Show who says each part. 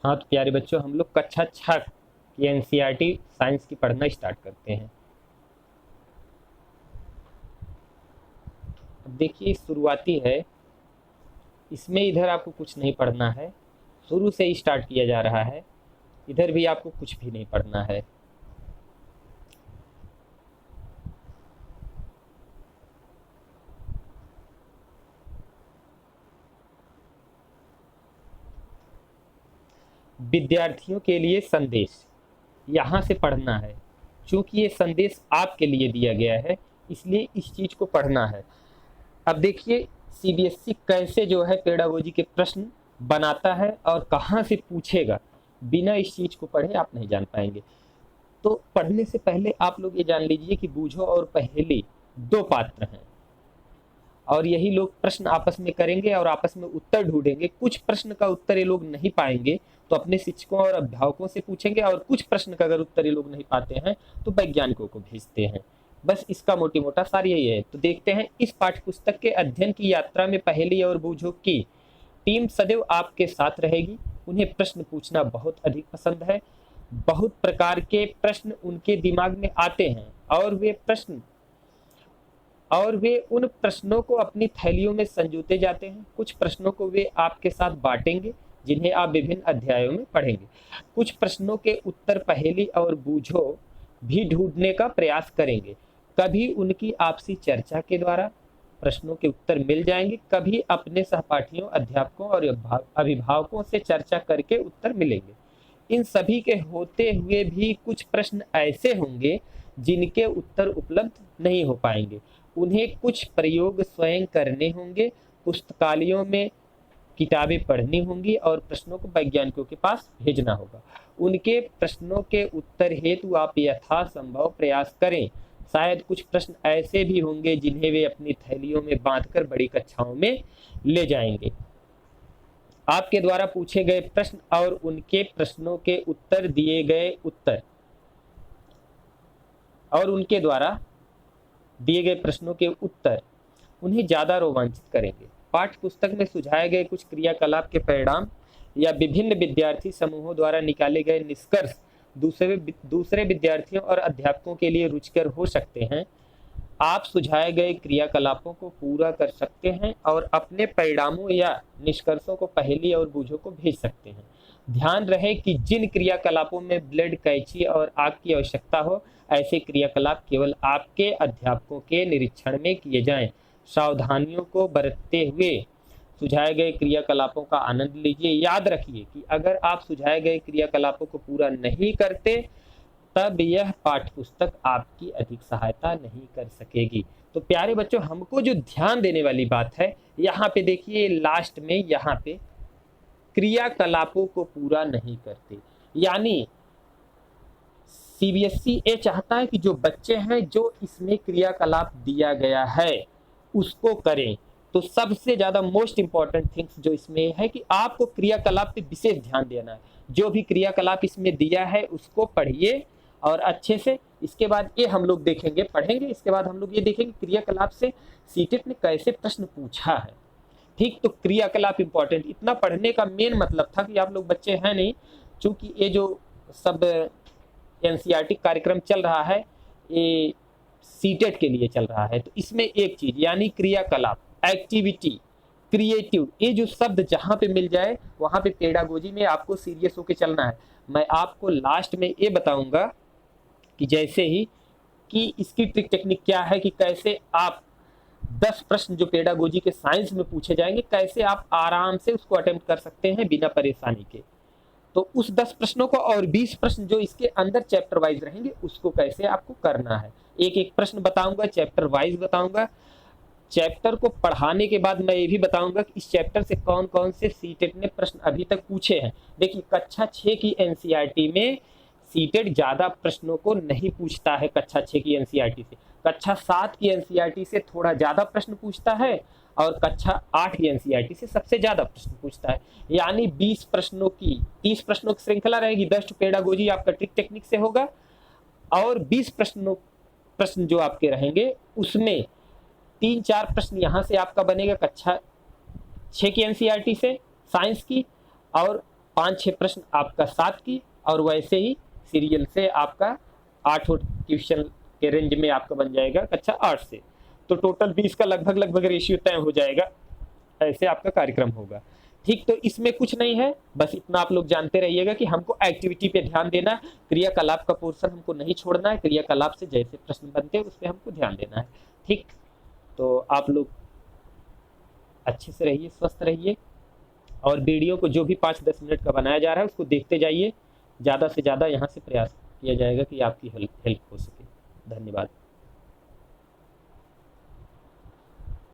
Speaker 1: हाँ तो प्यारे बच्चों, हम लोग कक्षा 6 की एनसीईआरटी साइंस की पढ़ना स्टार्ट करते हैं। अब देखिए शुरुआती है, इसमें इधर आपको कुछ नहीं पढ़ना है, शुरू से ही स्टार्ट किया जा रहा है। इधर भी आपको कुछ भी नहीं पढ़ना है। विद्यार्थियों के लिए संदेश यहाँ से पढ़ना है। चूंकि ये संदेश आपके लिए दिया गया है, इसलिए इस चीज को पढ़ना है। अब देखिए सीबीएसई कैसे जो है पेडागोजी के प्रश्न बनाता है और कहाँ से पूछेगा, बिना इस चीज को पढ़े आप नहीं जान पाएंगे। तो पढ़ने से पहले आप लोग ये जान लीजिए कि बूझो और पहेली दो पात्र हैं, और यही लोग प्रश्न आपस में करेंगे और आपस में उत्तर ढूंढेंगे। कुछ प्रश्न का उत्तर ये लोग नहीं पाएंगे तो अपने शिक्षकों और अध्यापकों से पूछेंगे, और कुछ प्रश्न का अगर उत्तर ये लोग नहीं पाते हैं तो वैज्ञानिकों को भेजते हैं। बस इसका मोटी मोटा सार यही है। तो देखते हैं, इस पाठ्य पुस्तक के अध्ययन की यात्रा में पहेली और बूझो की टीम सदैव आपके साथ रहेगी। उन्हें प्रश्न पूछना बहुत अधिक पसंद है। बहुत प्रकार के प्रश्न उनके दिमाग में आते हैं और वे उन प्रश्नों को अपनी थैलियों में संजोते जाते हैं। कुछ प्रश्नों को वे आपके साथ बांटेंगे, जिन्हें आप विभिन्न अध्यायों में पढ़ेंगे। कुछ प्रश्नों के उत्तर पहेली और बूझो भी ढूंढने का प्रयास करेंगे। कभी उनकी आपसी चर्चा के द्वारा प्रश्नों के उत्तर मिल जाएंगे, कभी अपने सहपाठियों, अध्यापकों और अभिभावकों से चर्चा करके उत्तर मिलेंगे। इन सभी के होते हुए भी कुछ प्रश्न ऐसे होंगे जिनके उत्तर उपलब्ध नहीं हो पाएंगे। उन्हें कुछ प्रयोग स्वयं करने होंगे, पुस्तकालयों में किताबें पढ़नी होंगी और प्रश्नों को वैज्ञानिकों के पास भेजना होगा। उनके प्रश्नों के उत्तर हेतु आप यथासंभव प्रयास करें। शायद कुछ प्रश्न ऐसे भी होंगे जिन्हें वे अपनी थैलियों में बांधकर बड़ी कक्षाओं में ले जाएंगे। आपके द्वारा पूछे गए प्रश्न और उनके प्रश्नों के उत्तर दिए गए उत्तर और उनके द्वारा दिए गए प्रश्नों के उत्तर उन्हें ज्यादा रोमांचित करेंगे। पाठ्य पुस्तक में सुझाए गए कुछ क्रियाकलाप के परिणाम या विभिन्न विद्यार्थी समूहों द्वारा निकाले गए निष्कर्ष दूसरे विद्यार्थियों और अध्यापकों के लिए रुचिकर हो सकते हैं। आप सुझाए गए क्रियाकलापों को पूरा कर सकते हैं और अपने परिणामों या निष्कर्षों को पहेली और बूझो को भेज सकते हैं। ध्यान रहे कि जिन क्रियाकलापों में ब्लेड, कैंची और आग की आवश्यकता हो, ऐसे क्रियाकलाप केवल आपके अध्यापकों के निरीक्षण में किए जाएं। सावधानियों को बरतते हुए सुझाए गए क्रियाकलापों का आनंद लीजिए। याद रखिए कि अगर आप सुझाए गए क्रियाकलापों को पूरा नहीं करते, तब यह पाठ्य पुस्तक आपकी अधिक सहायता नहीं कर सकेगी। तो प्यारे बच्चों, हमको जो ध्यान देने वाली बात है, यहाँ पे देखिए लास्ट में यहाँ पे क्रियाकलापों को पूरा नहीं करते, यानी सीबीएसई ये चाहता है कि जो बच्चे हैं जो इसमें क्रियाकलाप दिया गया है उसको करें। तो सबसे ज्यादा मोस्ट इंपॉर्टेंट थिंग्स जो इसमें है कि आपको क्रियाकलाप पे विशेष ध्यान देना है। जो भी क्रियाकलाप इसमें दिया है उसको पढ़िए और अच्छे से। इसके बाद ये हम लोग देखेंगे, पढ़ेंगे, इसके बाद हम लोग ये देखेंगे क्रियाकलाप से सीटेट ने कैसे प्रश्न पूछा है। ठीक, तो क्रियाकलाप इंपॉर्टेंट, इतना पढ़ने का मेन मतलब था कि आप लोग बच्चे हैं नहीं, चूंकि ये जो सब एनसीईआरटी कार्यक्रम चल रहा है ये सीटेट के लिए चल रहा है। तो इसमें एक चीज यानी क्रियाकलाप, एक्टिविटी, क्रिएटिव, ये जो शब्द जहां पे मिल जाए वहां पे पेडागोजी में आपको सीरियस होकर चलना है। मैं आपको लास्ट में ये बताऊंगा कि जैसे ही कि इसकी ट्रिक टेक्निक क्या है, कि कैसे आप 10 प्रश्न जो पेडागोजी के साइंस में पूछे जाएंगे, कैसे आप आराम से उसको अटेम्प्ट कर सकते हैं बिना परेशानी के। तो उस 10 प्रश्नों को और 20 प्रश्न जो इसके अंदर चैप्टर वाइज रहेंगे उसको कैसे आपको करना है, एक एक प्रश्न बताऊंगा, चैप्टर वाइज बताऊंगा। चैप्टर को पढ़ाने के बाद मैं ये भी बताऊंगा कि इस चैप्टर से कौन कौन से सीटेट ने प्रश्न अभी तक पूछे हैं। देखिए कक्षा 6 की एनसीईआरटी में सीटेट ज्यादा प्रश्नों को नहीं पूछता है। कक्षा 6 की एनसीईआरटी से कक्षा 7 की एनसीईआरटी से थोड़ा ज्यादा प्रश्न पूछता है और कक्षा 8 की एनसीईआरटी से सबसे ज्यादा प्रश्न पूछता है। यानी 20 प्रश्नों की 30 प्रश्नों की श्रृंखला रहेगी। 10 पेडागोजी आपका ट्रिक टेक्निक से होगा और 20 प्रश्न जो आपके रहेंगे उसमें 3-4 प्रश्न यहाँ से आपका बनेगा कक्षा 6 की एनसीईआरटी से साइंस की, और 5-6 प्रश्न आपका 7 की, और वैसे ही सीरियल से आपका 8 क्वेश्चन के रेंज में आपका बन जाएगा कक्षा 8 से। तो टोटल 20 का लगभग रेशियो तय हो जाएगा, ऐसे आपका कार्यक्रम होगा। ठीक, तो इसमें कुछ नहीं है, बस इतना आप लोग जानते रहिएगा कि हमको एक्टिविटी पे ध्यान देना है, क्रियाकलाप का पोर्शन हमको नहीं छोड़ना है, क्रियाकलाप से जैसे प्रश्न बनते हैं उस पर हमको ध्यान देना है। ठीक, तो आप लोग अच्छे से रहिए, स्वस्थ रहिए, और वीडियो को जो भी 5-10 मिनट का बनाया जा रहा है उसको देखते जाइए। ज़्यादा से ज़्यादा यहाँ से प्रयास किया जाएगा कि आपकी हेल्प हो सके। धन्यवाद।